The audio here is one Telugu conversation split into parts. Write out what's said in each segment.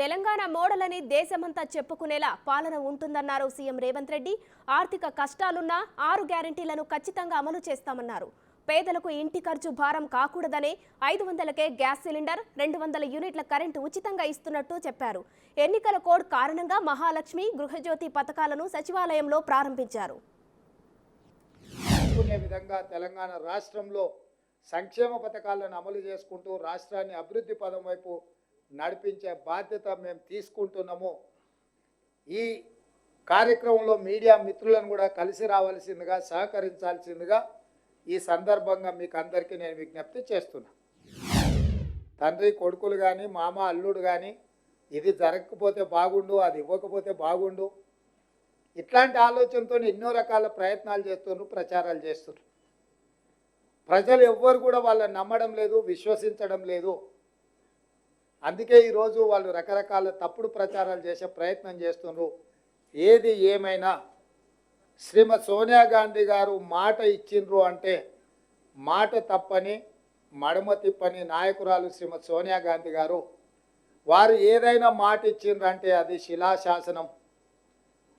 తెలంగాణ మోడల్ అని దేశమంతా చెప్పుకునేలా పాలన ఉంటుందన్నారు సీఎం రేవంత్ రెడ్డి. ఆర్థిక కష్టాలున్నా 6 గ్యారెంటీలను ఖచ్చితంగా అమలు చేస్తామన్నారు. పేదలకు ఇంటి ఖర్చు భారం కాకూడదనే 500కే గ్యాస్ సిలిండర్, 200 యూనిట్ల కరెంటు ఉచితంగా ఇస్తున్నట్టు చెప్పారు. ఎన్నికల కోడ్ కారణంగా మహాలక్ష్మి, గృహజ్యోతి పథకాలను సచివాలయంలో ప్రారంభించారు. విధంగా తెలంగాణ రాష్ట్రంలో సంక్షేమ పథకాలను అమలు చేసుకుంటూ రాష్ట్రాన్ని అభివృద్ధి పదం వైపు నడిపించే బాధ్యత మేము తీసుకుంటున్నాము. ఈ కార్యక్రమంలో మీడియా మిత్రులను కూడా కలిసి రావాల్సిందిగా, సహకరించాల్సిందిగా ఈ సందర్భంగా మీకు అందరికీ నేను విజ్ఞప్తి చేస్తున్నా. తండ్రి కొడుకులు కానీ, మామ అల్లుడు కానీ, ఇది జరగకపోతే బాగుండు, అది ఇవ్వకపోతే బాగుండు, ఇట్లాంటి ఆలోచనతో ఎన్నో రకాల ప్రయత్నాలు చేస్తున్నారు, ప్రచారాలు చేస్తున్నారు. ప్రజలు ఎవ్వరు కూడా వాళ్ళని నమ్మడం లేదు, విశ్వసించడం లేదు. అందుకే ఈరోజు వాళ్ళు రకరకాల తప్పుడు ప్రచారాలు చేసే ప్రయత్నం చేస్తున్నారు. ఏది ఏమైనా శ్రీమతి సోనియా గాంధీ గారు మాట ఇచ్చిండ్రు అంటే మాట తప్పని, మడమ తిప్పని నాయకురాలు శ్రీమతి సోనియా గాంధీ గారు. వారు ఏదైనా మాట ఇచ్చిండ్రు అంటే అది శిలాశాసనం.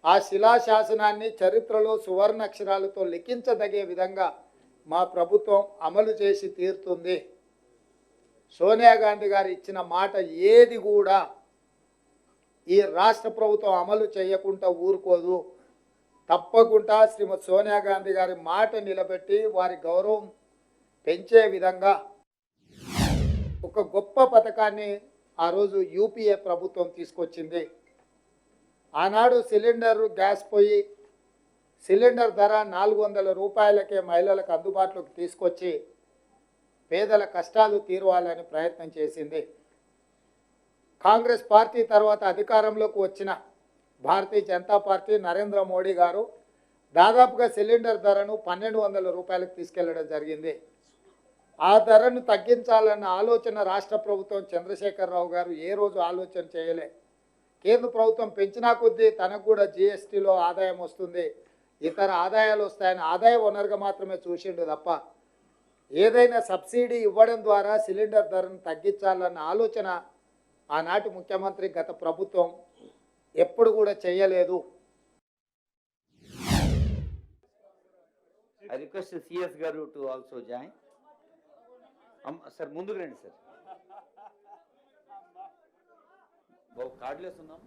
ఆ శిలాశాసనాన్ని చరిత్రలో సువర్ణ అక్షరాలతో లిఖించదగే విధంగా మా ప్రభుత్వం అమలు చేసి తీరుతుంది. సోనియా గాంధీ గారు ఇచ్చిన మాట ఏది కూడా ఈ రాష్ట్ర ప్రభుత్వం అమలు చేయకుండా ఊరుకోదు. తప్పకుండా శ్రీమతి సోనియా గాంధీ గారి మాట నిలబెట్టి వారి గౌరవం పెంచే విధంగా ఒక గొప్ప పథకాన్ని ఆ రోజు యూపీఏ ప్రభుత్వం తీసుకొచ్చింది. ఆనాడు సిలిండర్ గ్యాస్ పొయ్యి సిలిండర్ ధర 400 రూపాయలకే మహిళలకు అందుబాటులోకి తీసుకొచ్చి పేదల కష్టాలు తీరవాలని ప్రయత్నం చేసింది. కాంగ్రెస్ పార్టీ తర్వాత అధికారంలోకి వచ్చిన భారతీయ జనతా పార్టీ, నరేంద్ర మోడీ గారు దాదాపుగా సిలిండర్ ధరను 1200 రూపాయలకు తీసుకెళ్లడం జరిగింది. ఆ ధరను తగ్గించాలన్న ఆలోచన రాష్ట్ర ప్రభుత్వం చంద్రశేఖరరావు గారు ఏ రోజు ఆలోచన చేయలే. కేంద్ర ప్రభుత్వం పెంచినా కొద్దీ తనకు కూడా జీఎస్టీలో ఆదాయం వస్తుంది, ఇతర ఆదాయాలు వస్తాయని ఆదాయ వనరుగా మాత్రమే చూసిండు తప్ప ఏదైనా సబ్సిడీ ఇవ్వడం ద్వారా సిలిండర్ ధరను తగ్గించాలన్న ఆలోచన ఆనాటి ముఖ్యమంత్రి, గత ప్రభుత్వం ఎప్పుడు కూడా చేయలేదు. I request the CS garu to also join. Sir, ముందుకు రండి సార్. బాబు కార్డులేస్తున్నాం.